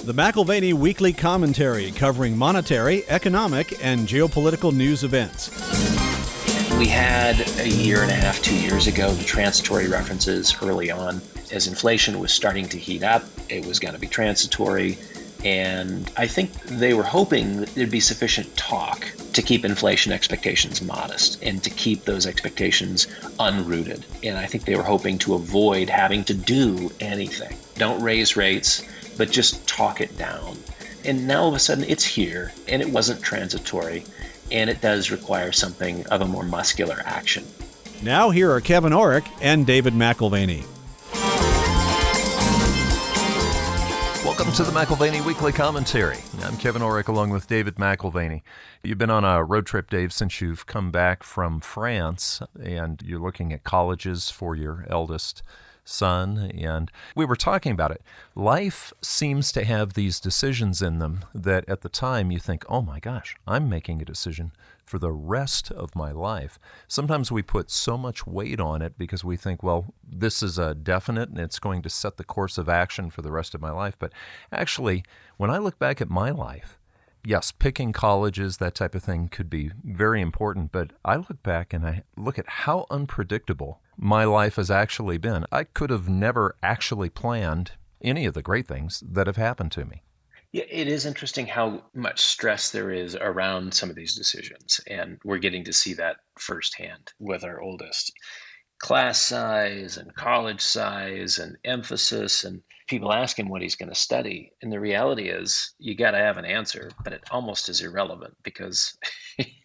the McAlvany Weekly Commentary, covering monetary, economic, and geopolitical news events. We had a year and a half, 2 years ago, the transitory references early on. As inflation was starting to heat up, it was going to be transitory. And I think they were hoping that there'd be sufficient talk to keep inflation expectations modest and to keep those expectations unrooted. And I think they were hoping to avoid having to do anything. Don't raise rates, but just talk it down. And now all of a sudden it's here, and it wasn't transitory, and it does require something of a more muscular action. Now here are Kevin Orrick and David McAlvany. Welcome to the McAlvany Weekly Commentary. I'm Kevin Orrick along with David McAlvany. You've been on a road trip, Dave, since you've come back from France, and you're looking at colleges for your eldest son, and we were talking about it. Life seems to have these decisions in them that at the time you think, oh my gosh, I'm making a decision for the rest of my life. Sometimes we put so much weight on it because we think, well, this is a definite and it's going to set the course of action for the rest of my life. But actually, when I look back at my life, yes, picking colleges, that type of thing could be very important, but I look back and I look at how unpredictable my life has actually been. I could have never actually planned any of the great things that have happened to me. Yeah, it is interesting how much stress there is around some of these decisions, and we're getting to see that firsthand with our oldest. Class size and college size and emphasis, and people ask him what he's going to study. And the reality is you got to have an answer, but it almost is irrelevant because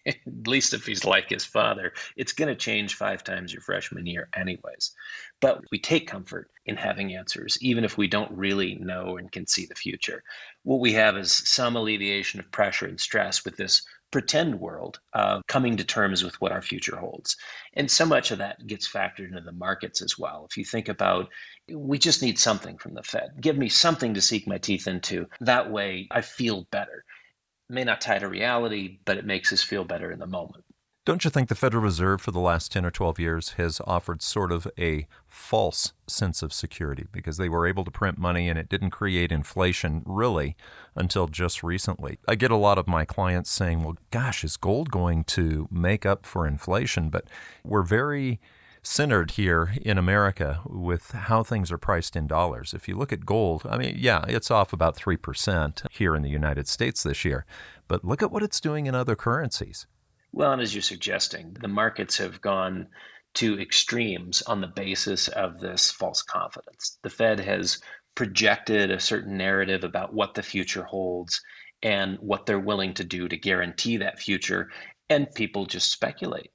at least if he's like his father, it's going to change 5 times your freshman year anyways. But we take comfort in having answers, even if we don't really know and can see the future. What we have is some alleviation of pressure and stress with this pretend world of coming to terms with what our future holds. And so much of that gets factored into the markets as well. If you think about, we just need something from the Fed. Give me something to sink my teeth into. That way I feel better. It may not tie to reality, but it makes us feel better in the moment. Don't you think the Federal Reserve for the last 10 or 12 years has offered sort of a false sense of security because they were able to print money and it didn't create inflation really until just recently? I get a lot of my clients saying, well, gosh, is gold going to make up for inflation? But we're very centered here in America with how things are priced in dollars. If you look at gold, I mean, yeah, it's off about 3% here in the United States this year. But look at what it's doing in other currencies. Well, and as you're suggesting, the markets have gone to extremes on the basis of this false confidence. The Fed has projected a certain narrative about what the future holds and what they're willing to do to guarantee that future, and people just speculate.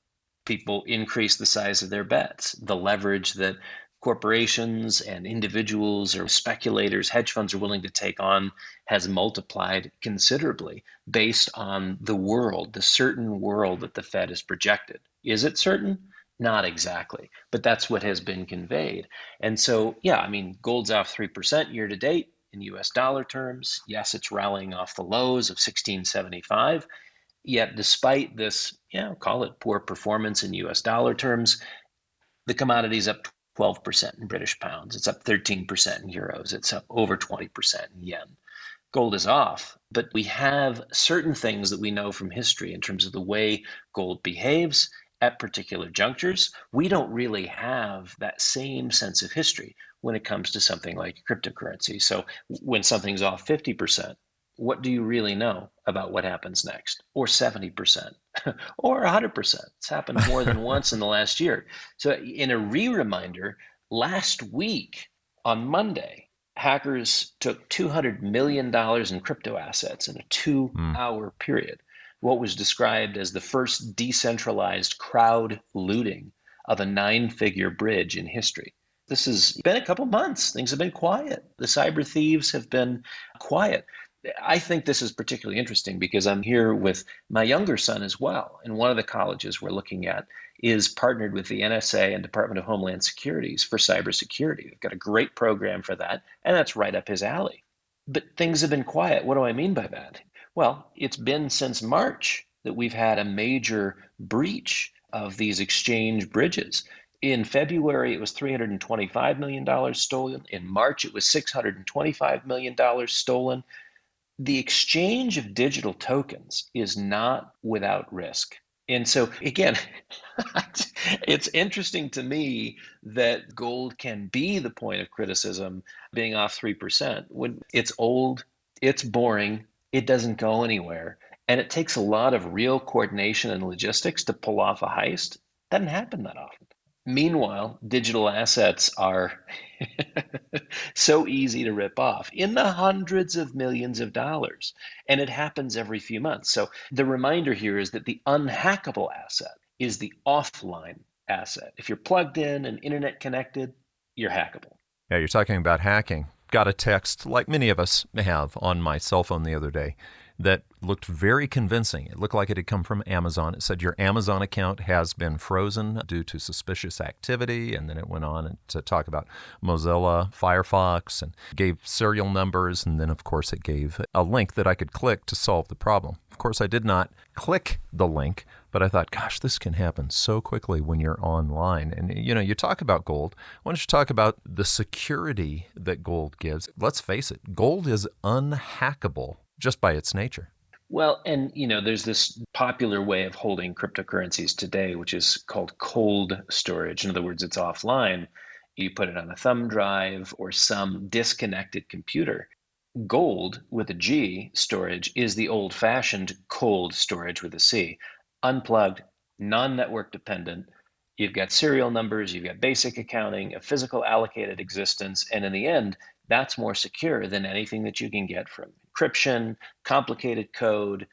People increase the size of their bets. The leverage that corporations and individuals or speculators, hedge funds are willing to take on has multiplied considerably based on the world, the certain world that the Fed has projected. Is it certain? Not exactly, but that's what has been conveyed. And so, yeah, I mean, gold's off 3% year to date in US dollar terms. Yes, it's rallying off the lows of 1675. Yet despite this, call it poor performance in US dollar terms, the commodity's up 12% in British pounds. It's up 13% in euros. It's up over 20% in yen. Gold is off, but we have certain things that we know from history in terms of the way gold behaves at particular junctures. We don't really have that same sense of history when it comes to something like cryptocurrency. So when something's off 50%, what do you really know about what happens next? Or 70%, or 100%. It's happened more than once in the last year. So in a reminder, last week on Monday, hackers took $200 million in crypto assets in a 2-hour period. What was described as the first decentralized crowd looting of a 9-figure bridge in history. This has been a couple months. Things have been quiet. The cyber thieves have been quiet. I think this is particularly interesting because I'm here with my younger son as well. And one of the colleges we're looking at is partnered with the NSA and Department of Homeland Securities for cybersecurity. They've got a great program for that, and that's right up his alley. But things have been quiet. What do I mean by that? Well, it's been since March that we've had a major breach of these exchange bridges. In February, it was $325 million stolen. In March, it was $625 million stolen. The exchange of digital tokens is not without risk. And so, again, it's interesting to me that gold can be the point of criticism, being off 3%. When it's old, it's boring, it doesn't go anywhere, and it takes a lot of real coordination and logistics to pull off a heist. Doesn't happen that often. Meanwhile, digital assets are so easy to rip off in the hundreds of millions of dollars. And it happens every few months. So the reminder here is that the unhackable asset is the offline asset. If you're plugged in and internet connected, you're hackable. Yeah, you're talking about hacking. Got a text, like many of us have, on my cell phone the other day that looked very convincing. It looked like it had come from Amazon. It said your Amazon account has been frozen due to suspicious activity, and then it went on to talk about Mozilla, Firefox, and gave serial numbers, and then, of course, it gave a link that I could click to solve the problem. Of course, I did not click the link, but I thought, gosh, this can happen so quickly when you're online. And, you talk about gold. Why don't you talk about the security that gold gives? Let's face it, gold is unhackable just by its nature. Well, and there's this popular way of holding cryptocurrencies today, which is called cold storage. In other words, it's offline. You put it on a thumb drive or some disconnected computer. Gold with a G storage is the old-fashioned cold storage with a C. Unplugged, non-network dependent. You've got serial numbers, you've got basic accounting, a physical allocated existence, and in the end, that's more secure than anything that you can get from encryption, complicated code.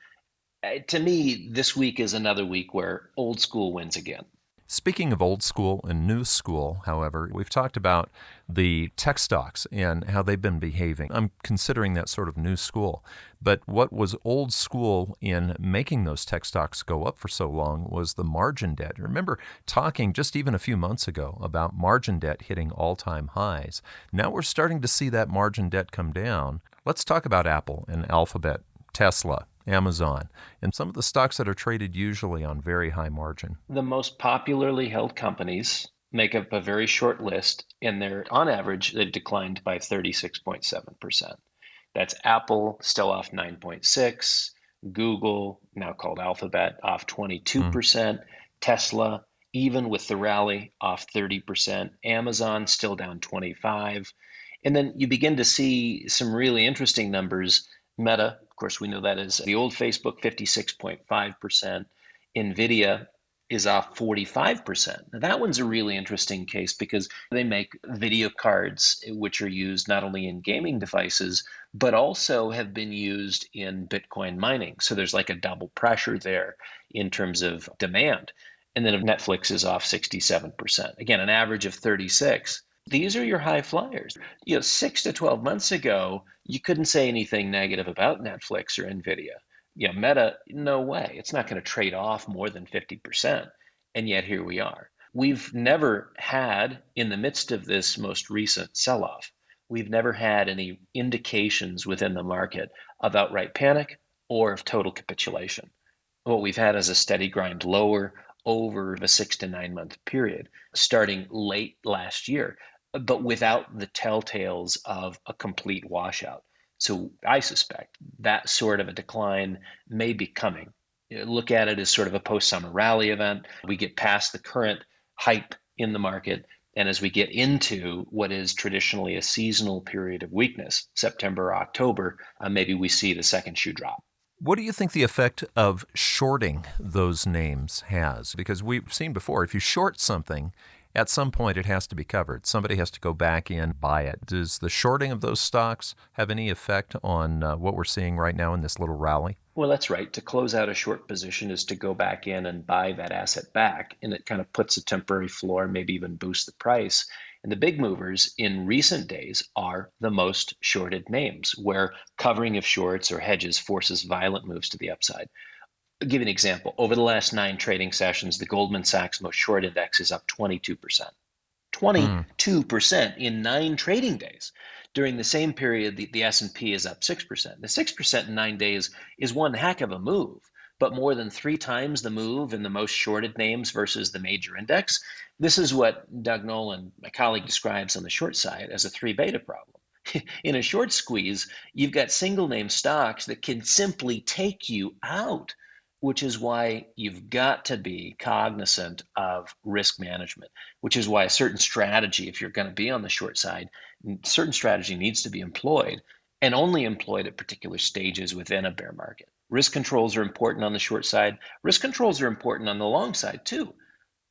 To me, this week is another week where old school wins again. Speaking of old school and new school, however, we've talked about the tech stocks and how they've been behaving. I'm considering that sort of new school. But what was old school in making those tech stocks go up for so long was the margin debt. Remember talking just even a few months ago about margin debt hitting all-time highs. Now we're starting to see that margin debt come down. Let's talk about Apple and Alphabet, Tesla, Amazon, and some of the stocks that are traded usually on very high margin. The most popularly held companies make up a very short list, and on average, they've declined by 36.7%. That's Apple, still off 9.6%, Google, now called Alphabet, off 22%, Tesla, even with the rally, off 30%, Amazon still down 25%. And then you begin to see some really interesting numbers. Meta, of course, we know that is the old Facebook, 56.5%. Nvidia is off 45%. Now, that one's a really interesting case because they make video cards, which are used not only in gaming devices, but also have been used in Bitcoin mining. So there's like a double pressure there in terms of demand. And then Netflix is off 67%. Again, an average of 36%. These are your high flyers. 6 to 12 months ago, you couldn't say anything negative about Netflix or Nvidia. Meta, no way. It's not going to trade off more than 50%. And yet here we are. We've never had, in the midst of this most recent sell-off, we've never had any indications within the market of outright panic or of total capitulation. What we've had is a steady grind lower over the 6 to 9 month period, starting late last year, but without the telltales of a complete washout. So I suspect that sort of a decline may be coming. Look at it as sort of a post-summer rally event. We get past the current hype in the market, and as we get into what is traditionally a seasonal period of weakness, September, October, maybe we see the second shoe drop. What do you think the effect of shorting those names has? Because we've seen before, if you short something, at some point it has to be covered. Somebody has to go back in, buy it. Does the shorting of those stocks have any effect on what we're seeing right now in this little rally? Well, that's right. To close out a short position is to go back in and buy that asset back, and it kind of puts a temporary floor, maybe even boosts the price. And the big movers in recent days are the most shorted names, where covering of shorts or hedges forces violent moves to the upside. I'll give you an example. Over the last 9 trading sessions, the Goldman Sachs most short index is up 22%. 22% in 9 trading days. During the same period, the S&P is up 6%. The 6% in 9 days is one heck of a move. but more than 3 times the move in the most shorted names versus the major index. This is what Doug Nolan, my colleague, describes on the short side as a 3 beta problem. In a short squeeze, you've got single name stocks that can simply take you out, which is why you've got to be cognizant of risk management, which is why a certain strategy, if you're going to be on the short side, certain strategy needs to be employed and only employed at particular stages within a bear market. Risk controls are important on the short side. Risk controls are important on the long side too.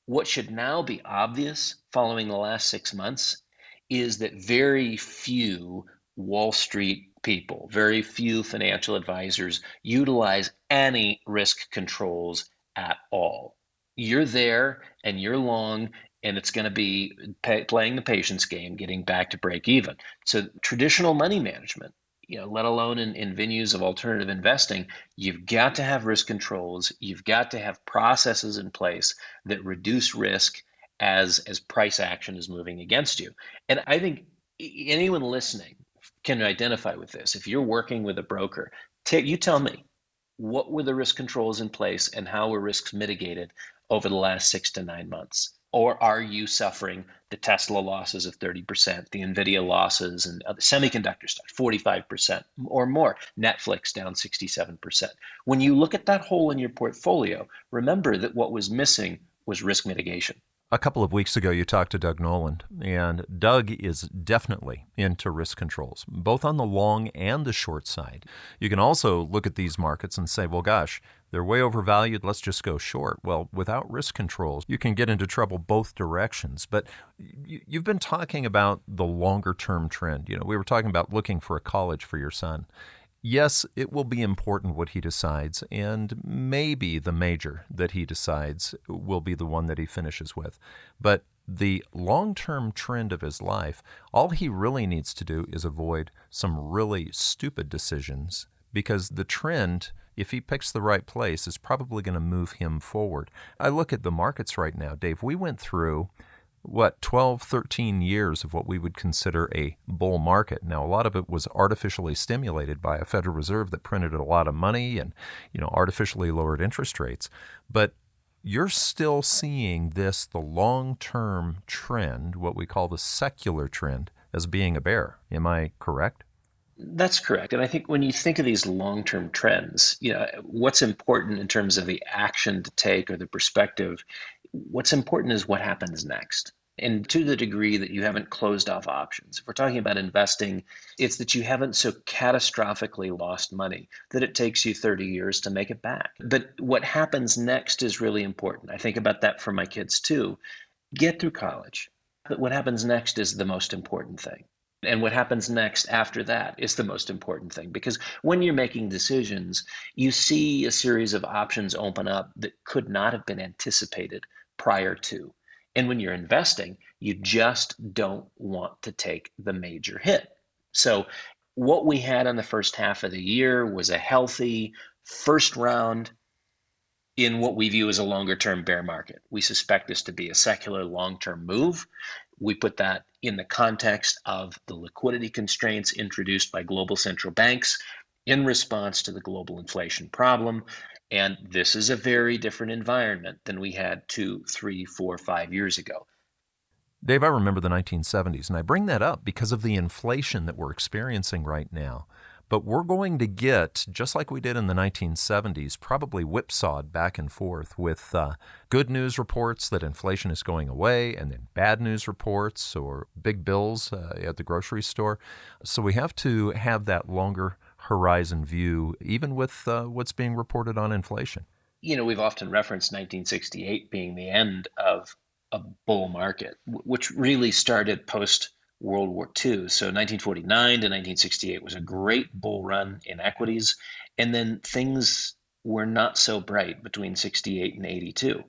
What should now be obvious following the last 6 months is that very few Wall Street people, very few financial advisors utilize any risk controls at all. You're there and you're long, and it's going to be playing the patience game, getting back to break even. So traditional money management, let alone in venues of alternative investing, you've got to have risk controls. You've got to have processes in place that reduce risk as price action is moving against you. And I think anyone listening can identify with this. If you're working with a broker, you tell me, what were the risk controls in place and how were risks mitigated over the last 6 to 9 months? Or are you suffering the Tesla losses of 30%, the Nvidia losses, and the semiconductor stuff, 45% or more, Netflix down 67%? When you look at that hole in your portfolio, remember that what was missing was risk mitigation. A couple of weeks ago, you talked to Doug Nolan, and Doug is definitely into risk controls, both on the long and the short side. You can also look at these markets and say, well, gosh, they're way overvalued. Let's just go short. Well, without risk controls, you can get into trouble both directions. But you've been talking about the longer-term trend. We were talking about looking for a college for your son. Yes, it will be important what he decides, and maybe the major that he decides will be the one that he finishes with. But the long-term trend of his life, all he really needs to do is avoid some really stupid decisions, because the trend, if he picks the right place, is probably going to move him forward. I look at the markets right now, Dave. We went through 12, 13 years of what we would consider a bull market. Now, a lot of it was artificially stimulated by a Federal Reserve that printed a lot of money and, artificially lowered interest rates. But you're still seeing the long-term trend, what we call the secular trend, as being a bear. Am I correct? That's correct. And I think when you think of these long-term trends, what's important in terms of the action to take or the perspective, what's important is what happens next. And to the degree that you haven't closed off options, if we're talking about investing, it's that you haven't so catastrophically lost money that it takes you 30 years to make it back. But what happens next is really important. I think about that for my kids too. Get through college. But what happens next is the most important thing. And what happens next after that is the most important thing, because when you're making decisions, you see a series of options open up that could not have been anticipated prior to. And when you're investing, you just don't want to take the major hit. So what we had in the first half of the year was a healthy first round in what we view as a longer-term bear market. We suspect this to be a secular long-term move. We put that in the context of the liquidity constraints introduced by global central banks in response to the global inflation problem. And this is a very different environment than we had 2, 3, 4, 5 years ago. Dave, I remember the 1970s, and I bring that up because of the inflation that we're experiencing right now. But we're going to get, just like we did in the 1970s, probably whipsawed back and forth with good news reports that inflation is going away, and then bad news reports or big bills at the grocery store. So we have to have that longer horizon view, even with what's being reported on inflation. We've often referenced 1968 being the end of a bull market, which really started post World War II. So 1949 to 1968 was a great bull run in equities. And then things were not so bright between 68 and 82.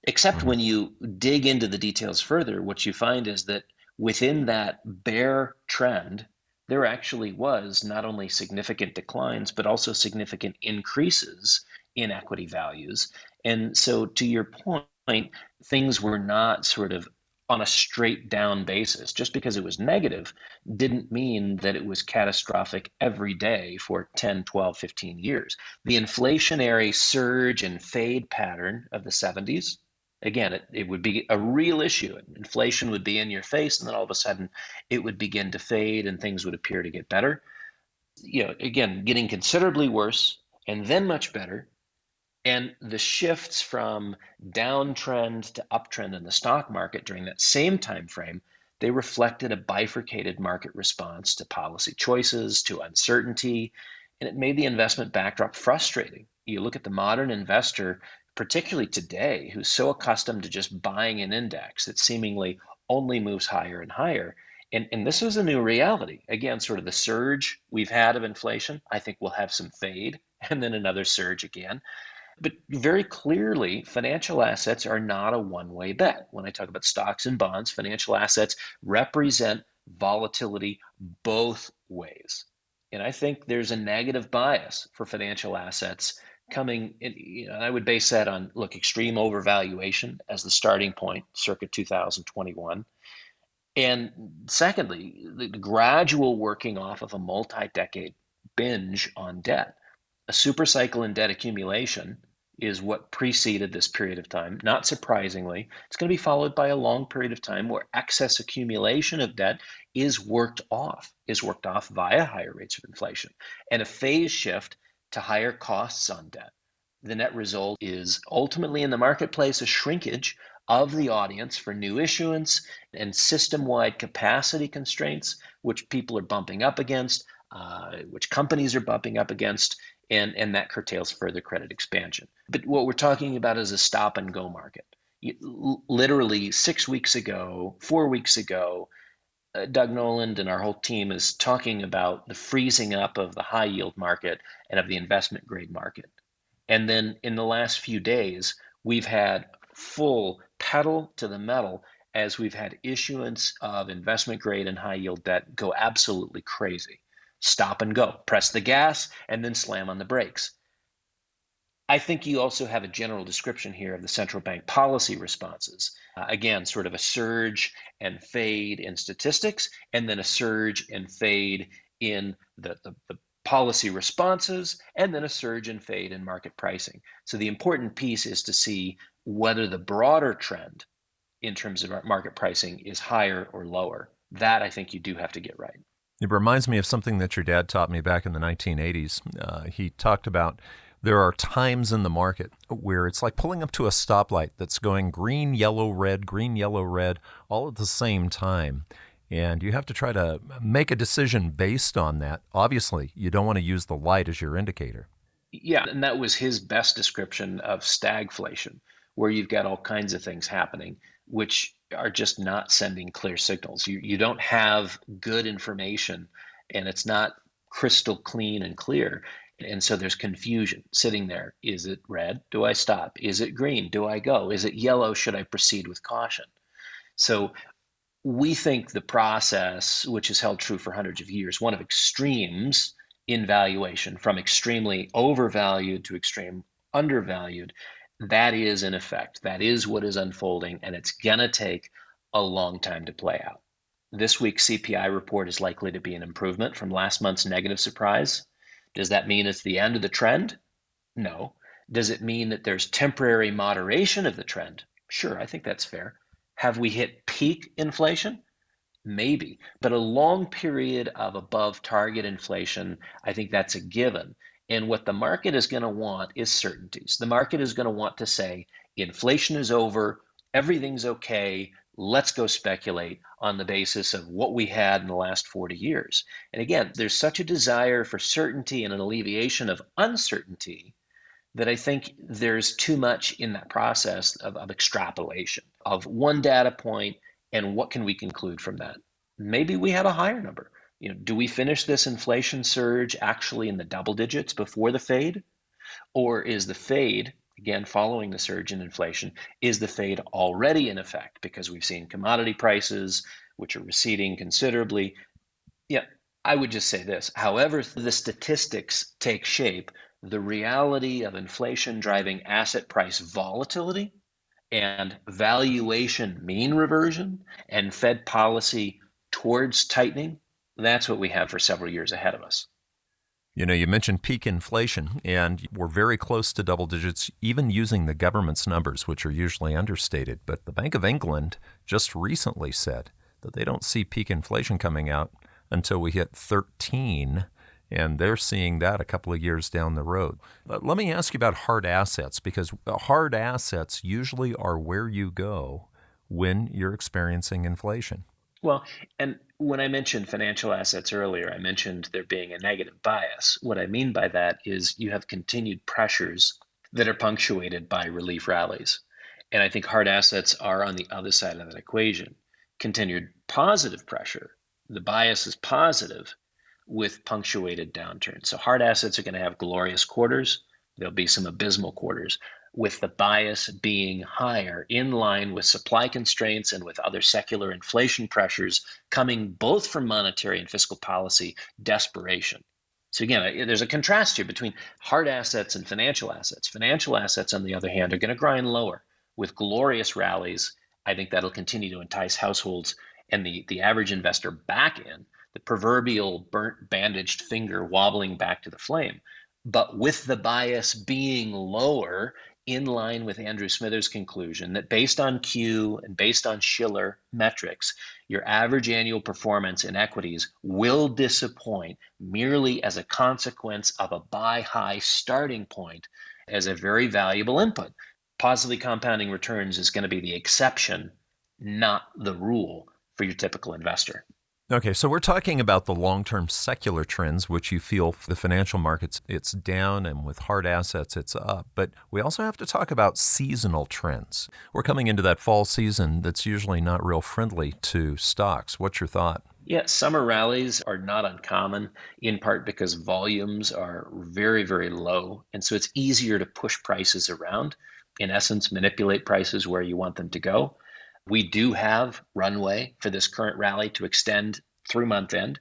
Except when you dig into the details further, what you find is that within that bear trend, there actually was not only significant declines, but also significant increases in equity values. And so to your point, things were not sort of on a straight down basis. Just because it was negative didn't mean that it was catastrophic every day for 10, 12, 15 years. The inflationary surge and fade pattern of the 70s, again, it would be a real issue. Inflation would be in your face, and then all of a sudden it would begin to fade and things would appear to get better. Again, getting considerably worse and then much better. And the shifts from downtrend to uptrend in the stock market during that same time frame, they reflected a bifurcated market response to policy choices, to uncertainty, and it made the investment backdrop frustrating. You look at the modern investor, particularly today, who's so accustomed to just buying an index that seemingly only moves higher and higher. And this is a new reality. Again, sort of the surge we've had of inflation, I think we'll have some fade and then another surge again. But very clearly, financial assets are not a one-way bet. When I talk about stocks and bonds, financial assets represent volatility both ways. And I think there's a negative bias for financial assets coming in. I would base that on, look, extreme overvaluation as the starting point, circa 2021. And secondly, the gradual working off of a multi-decade binge on debt. A super cycle in debt accumulation is what preceded this period of time. Not surprisingly, it's going to be followed by a long period of time where excess accumulation of debt is worked off via higher rates of inflation, and a phase shift to higher costs on debt. The net result is ultimately in the marketplace a shrinkage of the audience for new issuance and system-wide capacity constraints, which people are bumping up against, which companies are bumping up against, and that curtails further credit expansion. But what we're talking about is a stop and go market. Literally 4 weeks ago, Doug Noland and our whole team is talking about the freezing up of the high yield market and of the investment grade market. And then in the last few days, we've had full pedal to the metal as we've had issuance of investment grade and high yield debt go absolutely crazy. Stop and go, press the gas, and then slam on the brakes. I think you also have a general description here of the central bank policy responses. Again, sort of a surge and fade in statistics, and then a surge and fade in the policy responses, and then a surge and fade in market pricing. So the important piece is to see whether the broader trend in terms of market pricing is higher or lower. That I think you do have to get right. It reminds me of something that your dad taught me back in the 1980s. He talked about there are times in the market where it's like pulling up to a stoplight that's going green, yellow, red, all at the same time. And you have to try to make a decision based on that. Obviously, you don't want to use the light as your indicator. Yeah, and that was his best description of stagflation, where you've got all kinds of things happening, which are just not sending clear signals. You don't have good information, and it's not crystal clean and clear. And so there's confusion sitting there. Is it red? Do I stop? Is it green? Do I go? Is it yellow? Should I proceed with caution? So we think the process, which has held true for hundreds of years, one of extremes in valuation, from extremely overvalued to extreme undervalued, that is in effect. That is what is unfolding, and it's going to take a long time to play out. This week's CPI report is likely to be an improvement from last month's negative surprise. Does that mean it's the end of the trend? No. Does it mean that there's temporary moderation of the trend? Sure, I think that's fair. Have we hit peak inflation? Maybe. But a long period of above target inflation, I think that's a given. And what the market is going to want is certainties. The market is going to want to say, inflation is over, everything's okay, let's go speculate on the basis of what we had in the last 40 years. And again, there's such a desire for certainty and an alleviation of uncertainty that I think there's too much in that process of extrapolation of one data point and what can we conclude from that. Maybe we have a higher number. Do we finish this inflation surge actually in the double digits before the fade? Or is the fade, again, following the surge in inflation, is the fade already in effect because we've seen commodity prices, which are receding considerably? Yeah, I would just say this. However the statistics take shape, the reality of inflation driving asset price volatility and valuation mean reversion and Fed policy towards tightening, that's what we have for several years ahead of us. You know, you mentioned peak inflation, and we're very close to double digits, even using the government's numbers, which are usually understated. But the Bank of England just recently said that they don't see peak inflation coming out until we hit 13, and they're seeing that a couple of years down the road. Let me ask you about hard assets, because hard assets usually are where you go when you're experiencing inflation. Well, and when I mentioned financial assets earlier, I mentioned there being a negative bias. What I mean by that is you have continued pressures that are punctuated by relief rallies. And I think hard assets are on the other side of that equation. Continued positive pressure, the bias is positive with punctuated downturns. So hard assets are going to have glorious quarters. There'll be some abysmal quarters, with the bias being higher, in line with supply constraints and with other secular inflation pressures coming both from monetary and fiscal policy desperation. So again, there's a contrast here between hard assets and financial assets. Financial assets, on the other hand, are going to grind lower with glorious rallies. I think that'll continue to entice households and the average investor back in, the proverbial burnt bandaged finger wobbling back to the flame. But with the bias being lower, in line with Andrew Smithers' conclusion that based on Q and based on Shiller metrics, your average annual performance in equities will disappoint merely as a consequence of a buy high starting point as a very valuable input. Positively compounding returns is going to be the exception, not the rule for your typical investor. Okay, so we're talking about the long-term secular trends, which you feel the financial markets, it's down, and with hard assets, it's up. But we also have to talk about seasonal trends. We're coming into that fall season that's usually not real friendly to stocks. What's your thought? Yeah, summer rallies are not uncommon, in part because volumes are very, very low. And so it's easier to push prices around, in essence, manipulate prices where you want them to go. We do have runway for this current rally to extend through month end.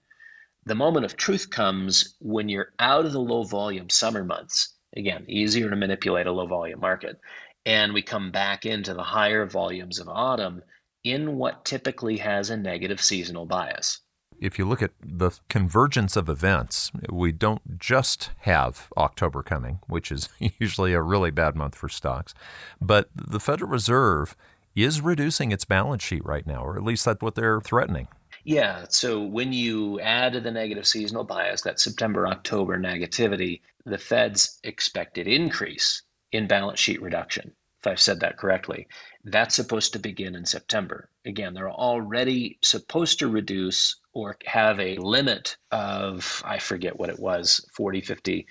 The moment of truth comes when you're out of the low volume summer months. Again, easier to manipulate a low volume market. And we come back into the higher volumes of autumn in what typically has a negative seasonal bias. If you look at the convergence of events, we don't just have October coming, which is usually a really bad month for stocks, but the Federal Reserve is reducing its balance sheet right now, or at least that's what they're threatening. Yeah, so when you add to the negative seasonal bias, that September-October negativity, the Fed's expected increase in balance sheet reduction, if I've said that correctly, that's supposed to begin in September. Again, they're already supposed to reduce or have a limit of, I forget what it was, 40, $50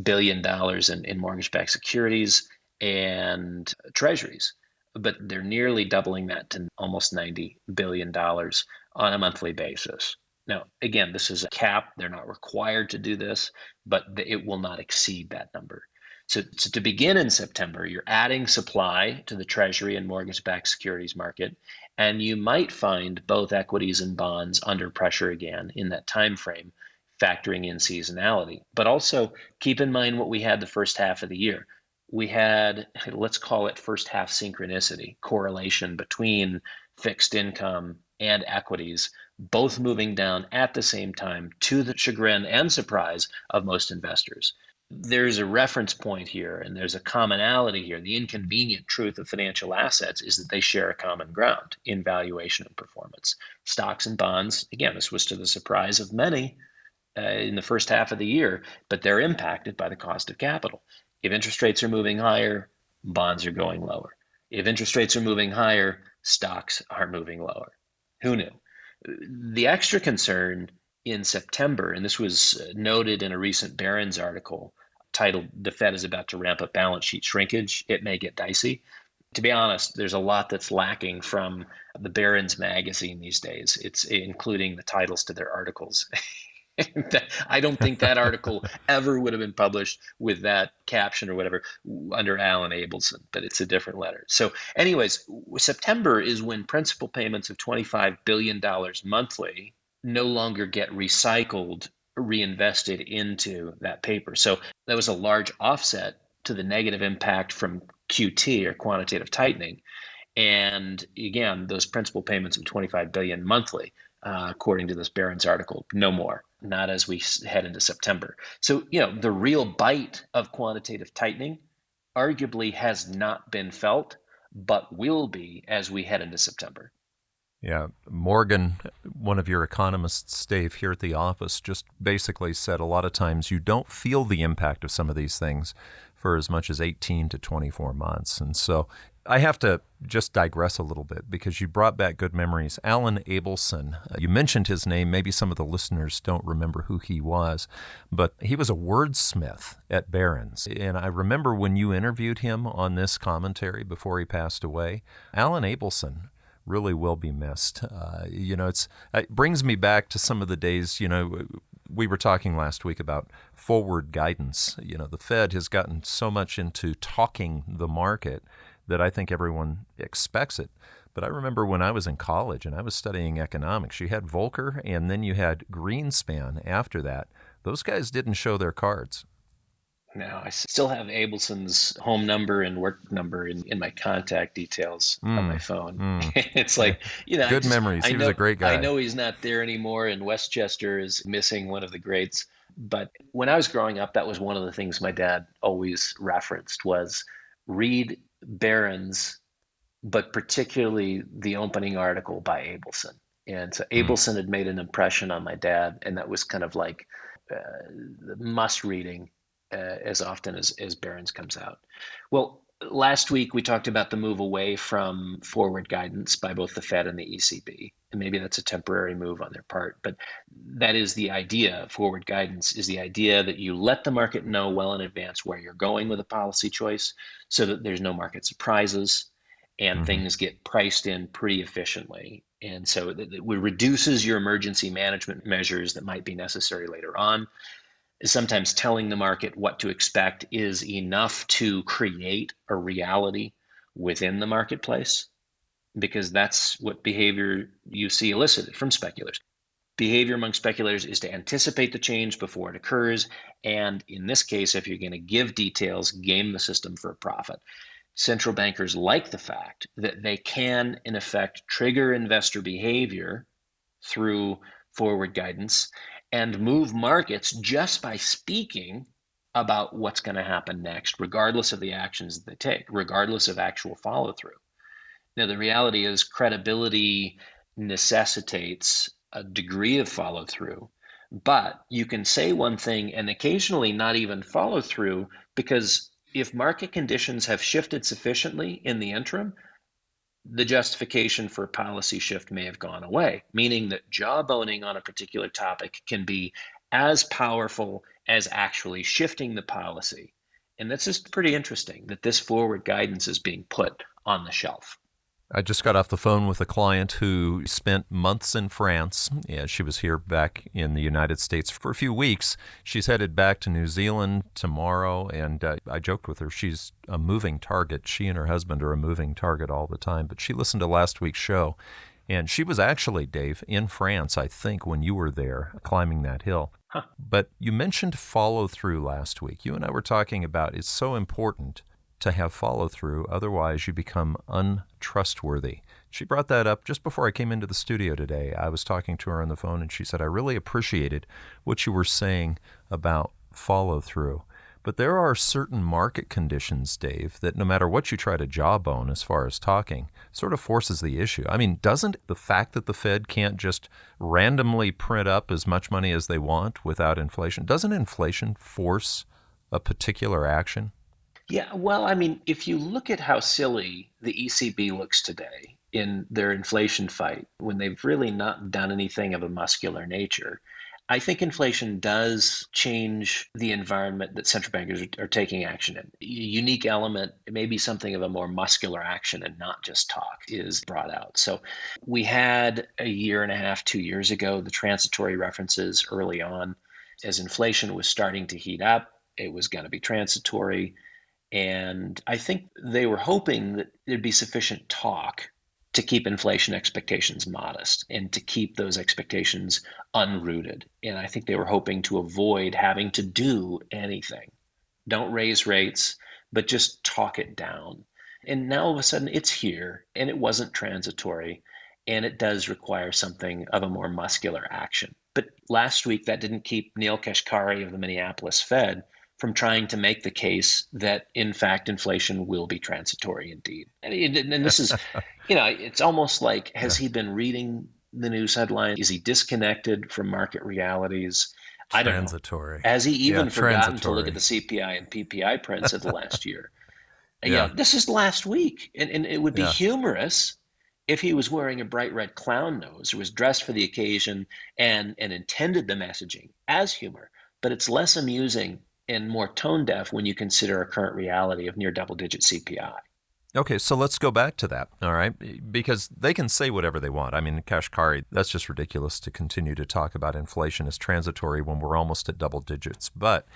billion in mortgage-backed securities and treasuries. But they're nearly doubling that to almost $90 billion on a monthly basis. Now, again, this is a cap. They're not required to do this, but it will not exceed that number. So to begin in September, you're adding supply to the Treasury and mortgage-backed securities market, and you might find both equities and bonds under pressure again in that time frame, factoring in seasonality. But also keep in mind what we had the first half of the year. We had, let's call it first half synchronicity, correlation between fixed income and equities, both moving down at the same time to the chagrin and surprise of most investors. There's a reference point here and there's a commonality here. The inconvenient truth of financial assets is that they share a common ground in valuation and performance. Stocks and bonds, again, this was to the surprise of many in the first half of the year, but they're impacted by the cost of capital. If interest rates are moving higher, bonds are going lower. If interest rates are moving higher, stocks are moving lower. Who knew? The extra concern in September, and this was noted in a recent Barron's article titled, "The Fed is about to ramp up balance sheet shrinkage. It may get dicey." To be honest, there's a lot that's lacking from the Barron's magazine these days. It's including the titles to their articles. I don't think that article ever would have been published with that caption or whatever under Alan Abelson, but it's a different letter. So anyways, September is when principal payments of $25 billion monthly no longer get recycled, reinvested into that paper. So that was a large offset to the negative impact from QT, or quantitative tightening. And again, those principal payments of $25 billion monthly, according to this Barron's article, no more, not as we head into September. So, the real bite of quantitative tightening arguably has not been felt, but will be as we head into September. Yeah, Morgan, one of your economists, Dave, here at the office, just basically said a lot of times you don't feel the impact of some of these things for as much as 18 to 24 months. And so I have to just digress a little bit because you brought back good memories. Alan Abelson, you mentioned his name. Maybe some of the listeners don't remember who he was, but he was a wordsmith at Barron's. And I remember when you interviewed him on this commentary before he passed away, Alan Abelson really will be missed. It brings me back to some of the days, we were talking last week about forward guidance. The Fed has gotten so much into talking the market that I think everyone expects it. But I remember when I was in college and I was studying economics, you had Volcker and then you had Greenspan after that. Those guys didn't show their cards. No, I still have Abelson's home number and work number in my contact details on my phone. It's like, good memories. He was a great guy. I know he's not there anymore, and Westchester is missing one of the greats. But when I was growing up, that was one of the things my dad always referenced was read Barron's, but particularly the opening article by Abelson. And so Abelson had made an impression on my dad, and that was kind of like the must reading as often as Barron's comes out. Well, last week we talked about the move away from forward guidance by both the Fed and the ECB. And maybe that's a temporary move on their part, but that is the idea. Forward guidance is the idea that you let the market know well in advance where you're going with a policy choice so that there's no market surprises and things get priced in pretty efficiently. And so it reduces your emergency management measures that might be necessary later on. Sometimes telling the market what to expect is enough to create a reality within the marketplace, because that's what behavior you see elicited from speculators. Behavior among speculators is to anticipate the change before it occurs, and in this case, if you're going to give details, game the system for a profit. Central bankers like the fact that they can, in effect, trigger investor behavior through forward guidance and move markets just by speaking about what's going to happen next, regardless of the actions that they take, regardless of actual follow through. Now, the reality is credibility necessitates a degree of follow through, but you can say one thing and occasionally not even follow through, because if market conditions have shifted sufficiently in the interim, the justification for a policy shift may have gone away, meaning that jawboning on a particular topic can be as powerful as actually shifting the policy. And that's just pretty interesting that this forward guidance is being put on the shelf. I just got off the phone with a client who spent months in France. Yeah, she was here back in the United States for a few weeks. She's headed back to New Zealand tomorrow, and I joked with her. She's a moving target. She and her husband are a moving target all the time. But she listened to last week's show, and she was actually, Dave, in France, I think, when you were there climbing that hill. Huh. But you mentioned follow-through last week. You and I were talking about it's so important to have follow-through, otherwise you become untrustworthy. She brought that up just before I came into the studio today. I was talking to her on the phone, and she said, I really appreciated what you were saying about follow-through. But there are certain market conditions, Dave, that no matter what you try to jawbone as far as talking, sort of forces the issue. I mean, doesn't the fact that the Fed can't just randomly print up as much money as they want without inflation, doesn't inflation force a particular action? Yeah, well, I mean, if you look at how silly the ECB looks today in their inflation fight, when they've really not done anything of a muscular nature, I think inflation does change the environment that central bankers are taking action in. A unique element, maybe something of a more muscular action and not just talk, is brought out. So we had a year and a half, 2 years ago, the transitory references early on. As inflation was starting to heat up, it was going to be transitory. And I think they were hoping that there'd be sufficient talk to keep inflation expectations modest and to keep those expectations unrooted. And I think they were hoping to avoid having to do anything. Don't raise rates, but just talk it down. And now all of a sudden it's here, and it wasn't transitory, and it does require something of a more muscular action. But last week, that didn't keep Neil Kashkari of the Minneapolis Fed from trying to make the case that, in fact, inflation will be transitory indeed. And this is, it's almost like, has he been reading the news headlines? Is he disconnected from market realities? I don't know. Transitory. Has he even forgotten to look transitory. at the CPI and PPI prints of the last year? Yeah. This is last week. And it would be Yeah. humorous if he was wearing a bright red clown nose or was dressed for the occasion and intended the messaging as humor. But it's less amusing and more tone deaf when you consider our current reality of near double-digit CPI. Okay, so let's go back to that, all right? Because they can say whatever they want. I mean, Kashkari, that's just ridiculous to continue to talk about inflation as transitory when we're almost at double digits. But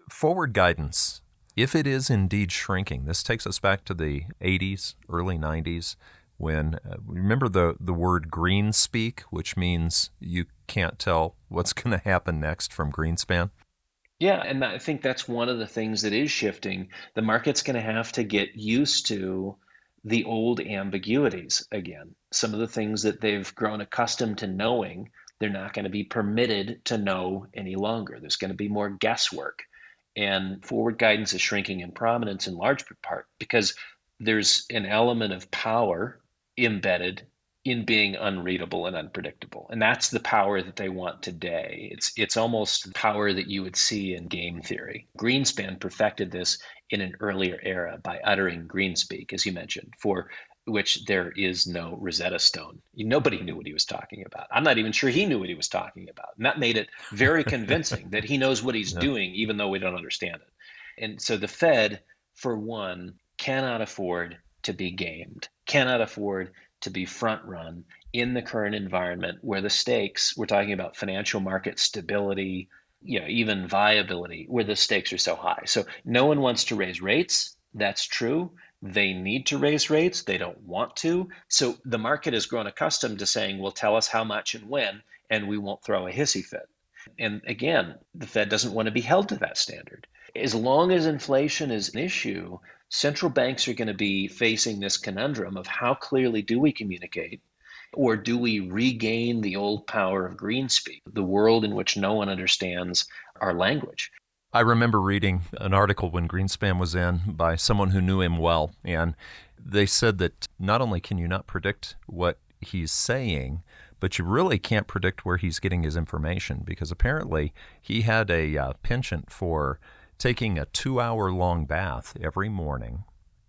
forward guidance, if it is indeed shrinking, this takes us back to the 80s, early 90s, when, remember the word green speak, which means you can't tell what's going to happen next from Greenspan? Yeah, and I think that's one of the things that is shifting. The market's going to have to get used to the old ambiguities again. Some of the things that they've grown accustomed to knowing, they're not going to be permitted to know any longer. There's going to be more guesswork. And forward guidance is shrinking in prominence in large part because there's an element of power embedded in being unreadable and unpredictable. And that's the power that they want today. It's almost power that you would see in game theory. Greenspan perfected this in an earlier era by uttering greenspeak, as you mentioned, for which there is no Rosetta Stone. Nobody knew what he was talking about. I'm not even sure he knew what he was talking about. And that made it very convincing that he knows what he's doing, even though we don't understand it. And so the Fed, for one, cannot afford to be gamed, cannot afford to be front run in the current environment where the stakes, we're talking about financial market stability, even viability, where the stakes are so high. So no one wants to raise rates. That's true. They need to raise rates. They don't want to. So the market has grown accustomed to saying, well, tell us how much and when, and we won't throw a hissy fit. And again, the Fed doesn't want to be held to that standard. As long as inflation is an issue, central banks are going to be facing this conundrum of how clearly do we communicate, or do we regain the old power of greenspeak, the world in which no one understands our language? I remember reading an article when Greenspan was in by someone who knew him well, and they said that not only can you not predict what he's saying, but you really can't predict where he's getting his information, because apparently he had a penchant for taking a 2-hour-long bath every morning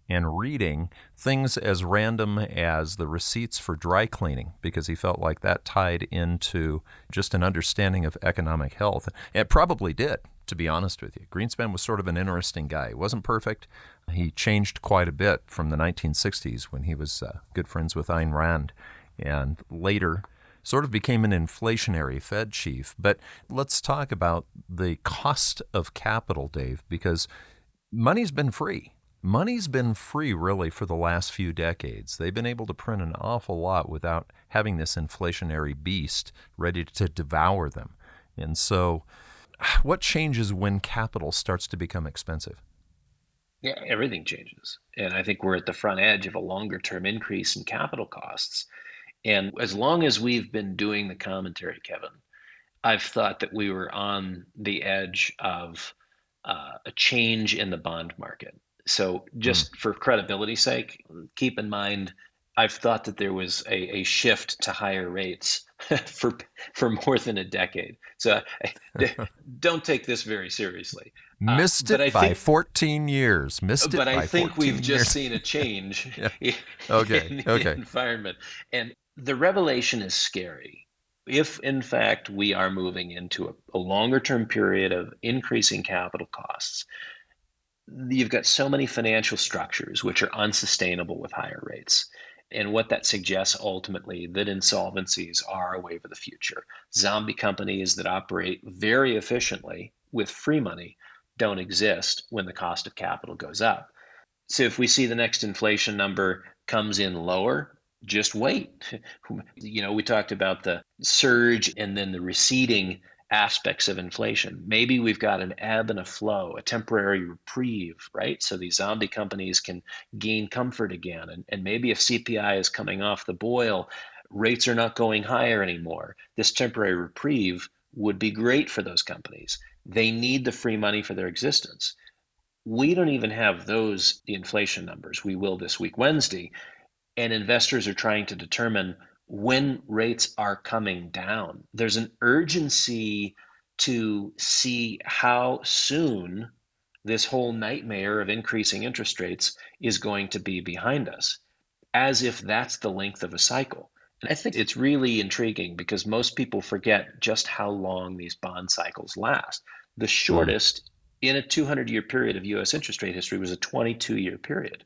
and reading things as random as the receipts for dry cleaning, because he felt like that tied into just an understanding of economic health. And it probably did, to be honest with you. Greenspan was sort of an interesting guy. He wasn't perfect. He changed quite a bit from the 1960s when he was good friends with Ayn Rand, and later sort of became an inflationary Fed chief. But let's talk about the cost of capital, Dave, because money's been free. Money's been free, really, for the last few decades. They've been able to print an awful lot without having this inflationary beast ready to devour them. And so what changes when capital starts to become expensive? Yeah, everything changes. And I think we're at the front edge of a longer-term increase in capital costs. And as long as we've been doing the commentary, Kevin, I've thought that we were on the edge of a change in the bond market. So just for credibility's sake, keep in mind, I've thought that there was a shift to higher rates for more than a decade. So don't take this very seriously. Missed but it I by think, 14 years. Missed it but I by think 14 we've years. just seen a change in Okay. the environment. And the revelation is scary. If, in fact, we are moving into a longer-term period of increasing capital costs, you've got so many financial structures which are unsustainable with higher rates. And what that suggests ultimately that insolvencies are a wave of the future. Zombie companies that operate very efficiently with free money don't exist when the cost of capital goes up. So if we see the next inflation number comes in lower, just wait. We talked about the surge and then the receding aspects of inflation. Maybe we've got an ebb and a flow, a temporary reprieve, right? So these zombie companies can gain comfort again. And maybe if CPI is coming off the boil, rates are not going higher anymore. This temporary reprieve would be great for those companies. They need the free money for their existence. We don't even have the inflation numbers. We will this week, Wednesday, and investors are trying to determine when rates are coming down. There's an urgency to see how soon this whole nightmare of increasing interest rates is going to be behind us, as if that's the length of a cycle. And I think it's really intriguing because most people forget just how long these bond cycles last. The shortest in a 200-year period of US interest rate history was a 22-year period.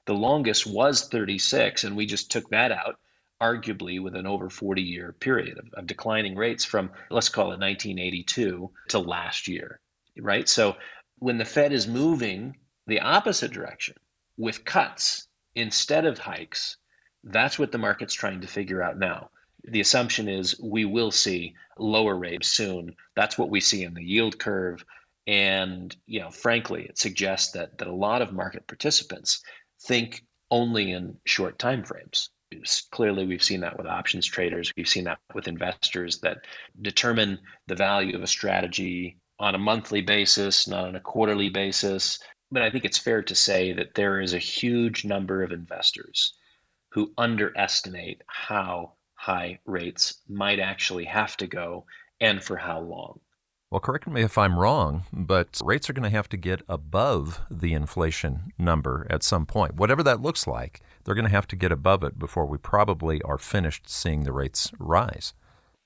The longest was 36, and we just took that out, arguably with an over 40-year period of declining rates from, let's call it 1982 to last year, right? So when the Fed is moving the opposite direction with cuts instead of hikes, that's what the market's trying to figure out now. The assumption is we will see lower rates soon. That's what we see in the yield curve. And, frankly, it suggests that a lot of market participants think only in short time frames. Clearly, we've seen that with options traders. We've seen that with investors that determine the value of a strategy on a monthly basis, not on a quarterly basis. But I think it's fair to say that there is a huge number of investors who underestimate how high rates might actually have to go and for how long. Well, correct me if I'm wrong, but rates are going to have to get above the inflation number at some point. Whatever that looks like, they're going to have to get above it before we probably are finished seeing the rates rise.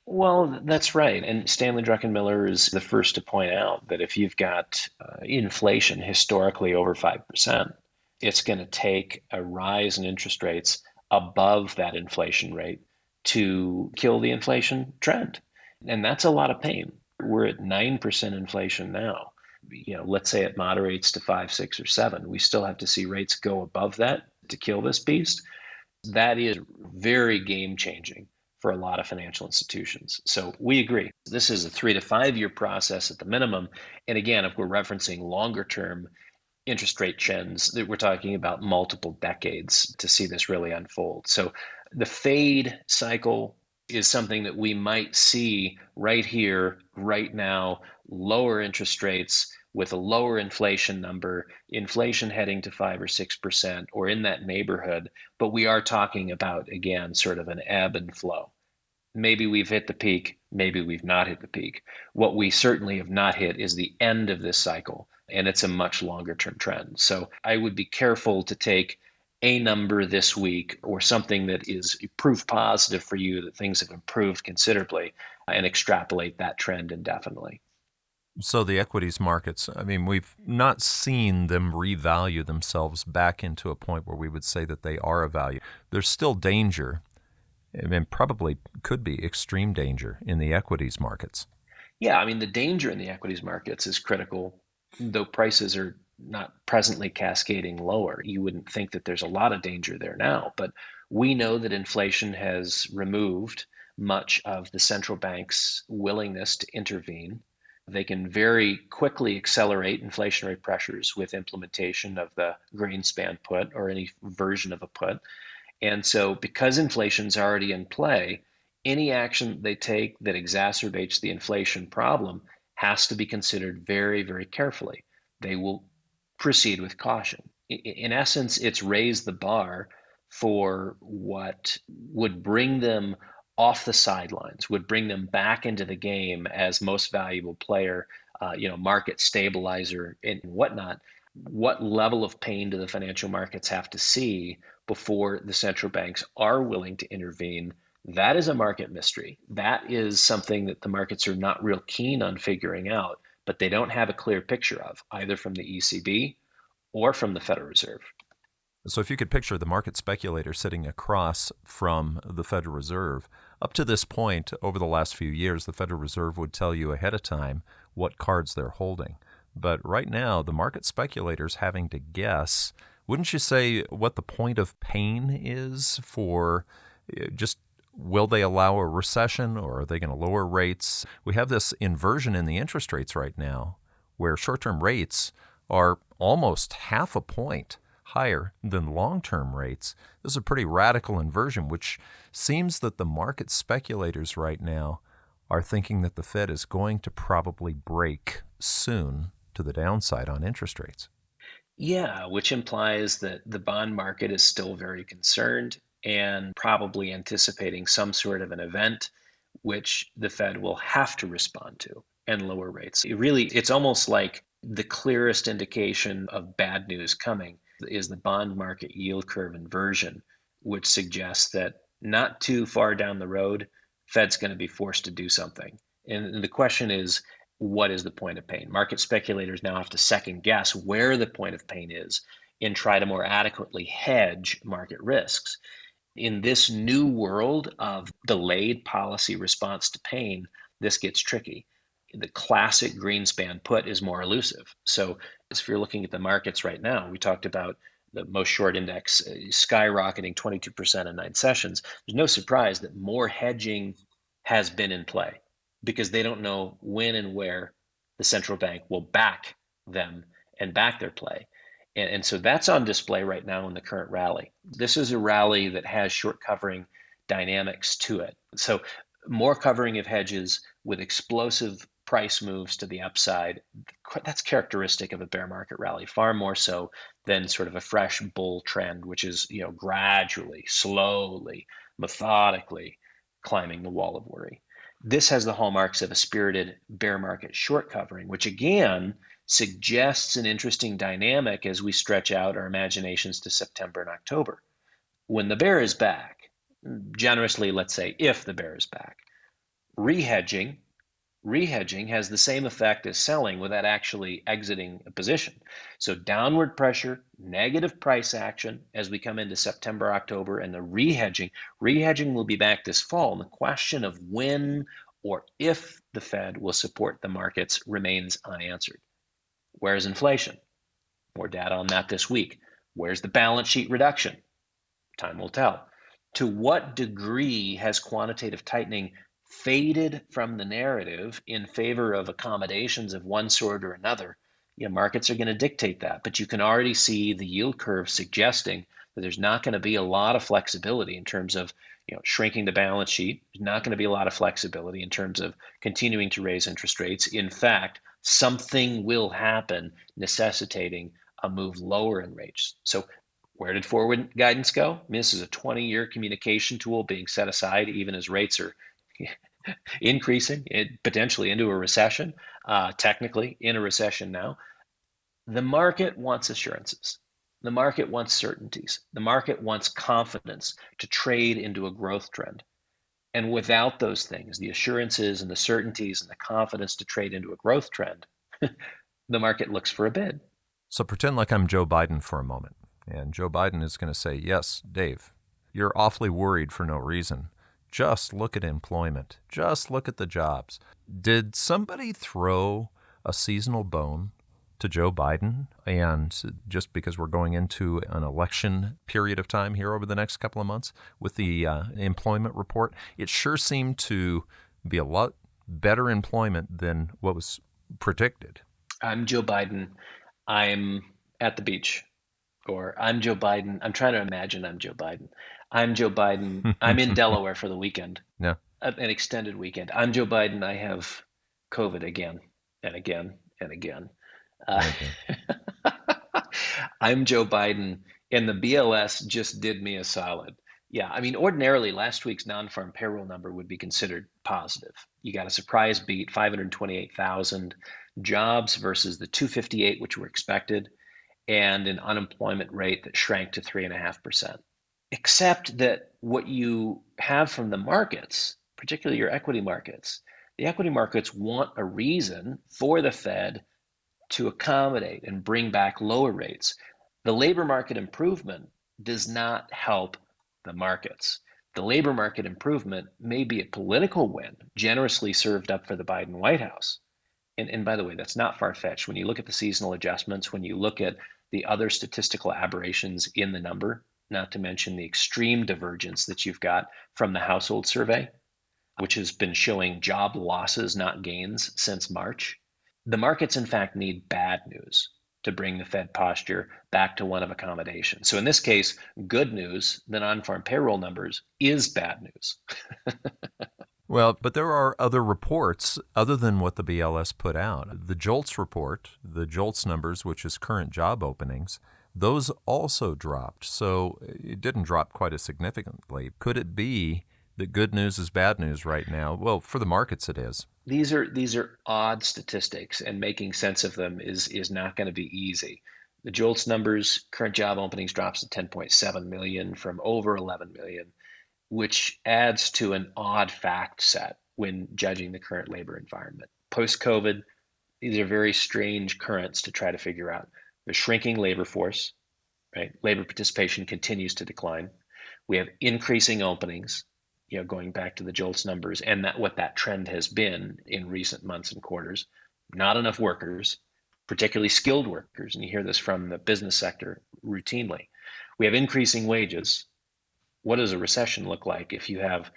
Well, that's right. And Stanley Druckenmiller is the first to point out that if you've got inflation historically over 5%, it's going to take a rise in interest rates above that inflation rate to kill the inflation trend. And that's a lot of pain. We're at 9% inflation now. Let's say it moderates to 5, 6, or 7. We still have to see rates go above that to kill this beast. That is very game changing for a lot of financial institutions. So we agree. This is a 3 to 5 year process at the minimum. And again, if we're referencing longer term interest rate trends, that we're talking about multiple decades to see this really unfold. So the fade cycle is something that we might see right here, right now, lower interest rates with a lower inflation number, inflation heading to 5 or 6% or in that neighborhood. But we are talking about, again, sort of an ebb and flow. Maybe we've hit the peak, maybe we've not hit the peak. What we certainly have not hit is the end of this cycle, and it's a much longer term trend. So I would be careful to take a number this week or something that is proof positive for you that things have improved considerably and extrapolate that trend indefinitely. So the equities markets, we've not seen them revalue themselves back into a point where we would say that they are a value. There's still danger, probably could be extreme danger in the equities markets. Yeah, the danger in the equities markets is critical, though prices are not presently cascading lower. You wouldn't think that there's a lot of danger there now, but we know that inflation has removed much of the central bank's willingness to intervene. They can very quickly accelerate inflationary pressures with implementation of the Greenspan put or any version of a put. And so because inflation's already in play, any action they take that exacerbates the inflation problem has to be considered very, very carefully. They will proceed with caution. In essence, it's raised the bar for what would bring them off the sidelines, would bring them back into the game as most valuable player, market stabilizer and whatnot. What level of pain do the financial markets have to see before the central banks are willing to intervene? That is a market mystery. That is something that the markets are not real keen on figuring out, but they don't have a clear picture of, either from the ECB or from the Federal Reserve. So if you could picture the market speculator sitting across from the Federal Reserve, up to this point, over the last few years, the Federal Reserve would tell you ahead of time what cards they're holding. But right now, the market speculator's having to guess. Wouldn't you say what the point of pain is for just Will they allow a recession, or are they going to lower rates? We have this inversion in the interest rates right now where short-term rates are almost half a point higher than long-term rates. This is a pretty radical inversion, which seems that the market speculators right now are thinking that the Fed is going to probably break soon to the downside on interest rates. Yeah, which implies that the bond market is still very concerned and probably anticipating some sort of an event which the Fed will have to respond to and lower rates. It's almost like the clearest indication of bad news coming is the bond market yield curve inversion, which suggests that not too far down the road, Fed's going to be forced to do something. And the question is, what is the point of pain? Market speculators now have to second guess where the point of pain is and try to more adequately hedge market risks. In this new world of delayed policy response to pain, this gets tricky. The classic Greenspan put is more elusive. So if you're looking at the markets right now, we talked about the most short index skyrocketing 22% in 9 sessions. There's no surprise that more hedging has been in play because they don't know when and where the central bank will back them and back their play. And so that's on display right now in the current rally. This is a rally that has short covering dynamics to it. So more covering of hedges with explosive price moves to the upside. That's characteristic of a bear market rally, far more so than sort of a fresh bull trend, which is, gradually, slowly, methodically climbing the wall of worry. This has the hallmarks of a spirited bear market short covering, which again suggests an interesting dynamic as we stretch out our imaginations to September and October. When the bear is back, generously, let's say, if the bear is back, rehedging has the same effect as selling without actually exiting a position. So downward pressure, negative price action as we come into September, October, and the rehedging will be back this fall. And the question of when or if the Fed will support the markets remains unanswered. Where's inflation? More data on that this week. Where's the balance sheet reduction? Time will tell. To what degree has quantitative tightening faded from the narrative in favor of accommodations of one sort or another? Markets are going to dictate that, but you can already see the yield curve suggesting that there's not going to be a lot of flexibility in terms of shrinking the balance sheet. There's not going to be a lot of flexibility in terms of continuing to raise interest rates. In fact, something will happen necessitating a move lower in rates. So where did forward guidance go? This is a 20-year communication tool being set aside even as rates are increasing, potentially into a recession, technically in a recession now. The market wants assurances. The market wants certainties. The market wants confidence to trade into a growth trend. And without those things, the assurances and the certainties and the confidence to trade into a growth trend, the market looks for a bid. So pretend like I'm Joe Biden for a moment. And Joe Biden is going to say, yes, Dave, you're awfully worried for no reason. Just look at employment. Just look at the jobs. Did somebody throw a seasonal bone to Joe Biden? And just because we're going into an election period of time here over the next couple of months with the employment report, it sure seemed to be a lot better employment than what was predicted. I'm Joe Biden. I'm at the beach. Or I'm Joe Biden. I'm trying to imagine I'm Joe Biden. I'm Joe Biden. I'm in Delaware for the weekend. Yeah. An extended weekend. I'm Joe Biden. I have COVID again and again and again. I'm Joe Biden, and the BLS just did me a solid. Yeah, I mean, ordinarily, last week's non-farm payroll number would be considered positive. You got a surprise beat, 528,000 jobs versus the 258, which were expected, and an unemployment rate that shrank to 3.5%. Except that what you have from the markets, particularly your equity markets, the equity markets want a reason for the Fed to accommodate and bring back lower rates. The labor market improvement does not help the markets. The labor market improvement may be a political win, generously served up for the Biden White House. And by the way, that's not far-fetched. When you look at the seasonal adjustments, when you look at the other statistical aberrations in the number, not to mention the extreme divergence that you've got from the household survey, which has been showing job losses, not gains, since March. The markets, in fact, need bad news to bring the Fed posture back to one of accommodation. So in this case, good news, the non-farm payroll numbers, is bad news. Well, but there are other reports other than what the BLS put out. The JOLTS report, the JOLTS numbers, which is current job openings, those also dropped. So it didn't drop quite as significantly. Could it be that good news is bad news right now? Well, for the markets it is. These are odd statistics, and making sense of them is not going to be easy. The JOLTS numbers, current job openings drops to 10.7 million from over 11 million, which adds to an odd fact set when judging the current labor environment. Post-COVID, these are very strange currents to try to figure out. The shrinking labor force, right? Labor participation continues to decline. We have increasing openings, going back to the JOLTS numbers, and what that trend has been in recent months and quarters. Not enough workers, particularly skilled workers, and you hear this from the business sector routinely. We have increasing wages. What does a recession look like if you have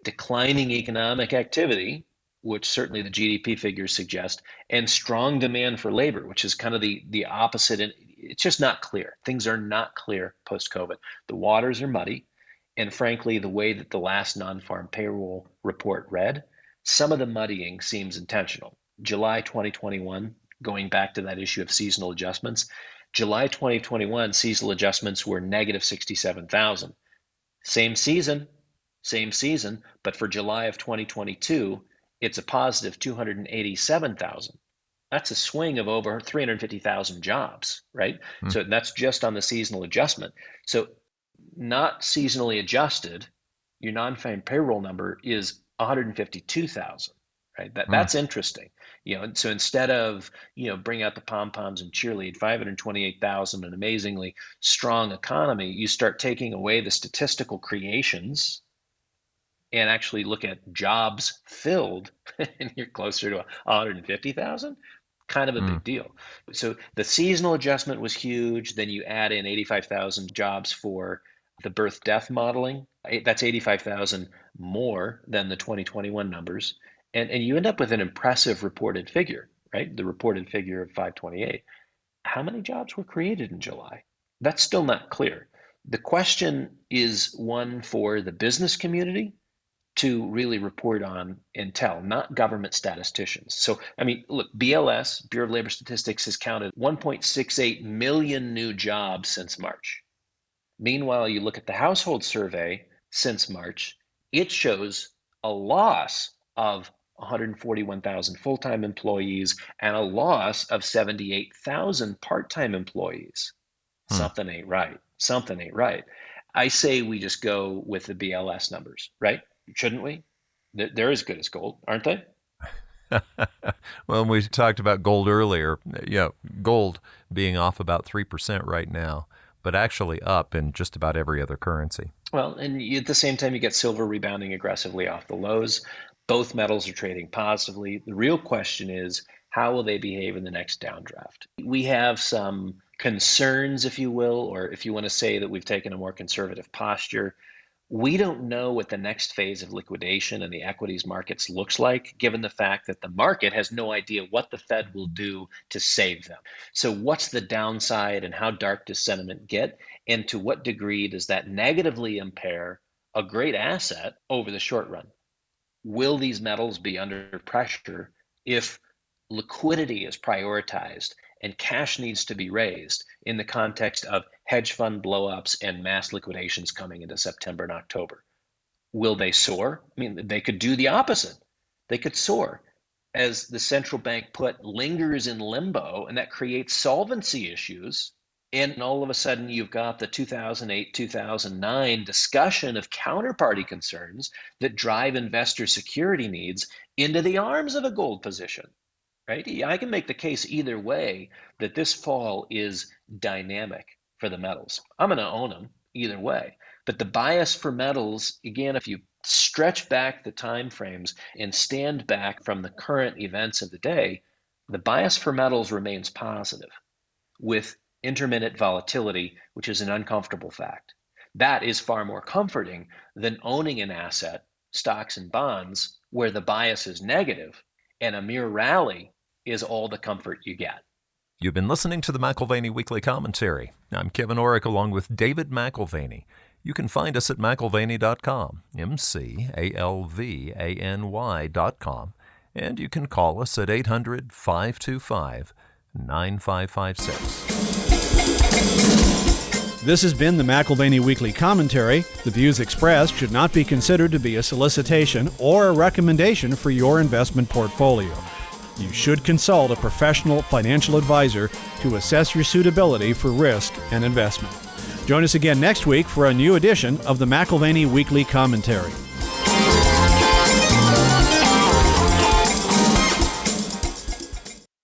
declining economic activity, which certainly the GDP figures suggest, and strong demand for labor, which is kind of the opposite? And it's just not clear. Things are not clear post-COVID. The waters are muddy. And frankly, the way that the last non-farm payroll report read, some of the muddying seems intentional. July 2021, going back to that issue of seasonal adjustments, July 2021 seasonal adjustments were negative 67,000. Same season, but for July of 2022, it's a positive 287,000. That's a swing of over 350,000 jobs, right? So that's just on the seasonal adjustment. So not seasonally adjusted, your non-farm payroll number is 152,000, right? That's interesting. And so instead of, bring out the pom-poms and cheerlead 528,000, an amazingly strong economy, you start taking away the statistical creations and actually look at jobs filled, and you're closer to 150,000. Kind of a big deal. So the seasonal adjustment was huge. Then you add in 85,000 jobs for the birth death modeling. That's 85,000 more than the 2021 numbers. And you end up with an impressive reported figure, right? The reported figure of 528. How many jobs were created in July? That's still not clear. The question is one for the business community to really report on and tell, not government statisticians. So, look, BLS, Bureau of Labor Statistics, has counted 1.68 million new jobs since March. Meanwhile, you look at the household survey since March, it shows a loss of 141,000 full-time employees and a loss of 78,000 part-time employees. Something ain't right. Something ain't right. I say we just go with the BLS numbers, right? Shouldn't we? They're as good as gold, aren't they? Well, we talked about gold earlier. Gold being off about 3% right now, but actually up in just about every other currency. Well, and at the same time, you get silver rebounding aggressively off the lows. Both metals are trading positively. The real question is, how will they behave in the next downdraft? We have some concerns, if you will, or if you want to say that we've taken a more conservative posture. We don't know what the next phase of liquidation in the equities markets looks like, given the fact that the market has no idea what the Fed will do to save them. So what's the downside and how dark does sentiment get? And to what degree does that negatively impair a great asset over the short run? Will these metals be under pressure if liquidity is prioritized and cash needs to be raised in the context of hedge fund blowups and mass liquidations coming into September and October? Will they soar? They could do the opposite. They could soar as the central bank put lingers in limbo, and that creates solvency issues. And all of a sudden, you've got the 2008, 2009 discussion of counterparty concerns that drive investor security needs into the arms of a gold position. Right? I can make the case either way that this fall is dynamic for the metals. I'm going to own them either way. But the bias for metals, again, if you stretch back the time frames and stand back from the current events of the day, the bias for metals remains positive with intermittent volatility, which is an uncomfortable fact. That is far more comforting than owning an asset, stocks and bonds, where the bias is negative and a mere rally is all the comfort you get. You've been listening to the McAlvany Weekly Commentary. I'm Kevin Orrick along with David McAlvany. You can find us at McAlvany.com, McAlvany.com, and you can call us at 800-525-9556. This has been the McAlvany Weekly Commentary. The views expressed should not be considered to be a solicitation or a recommendation for your investment portfolio. You should consult a professional financial advisor to assess your suitability for risk and investment. Join us again next week for a new edition of the McAlvany Weekly Commentary.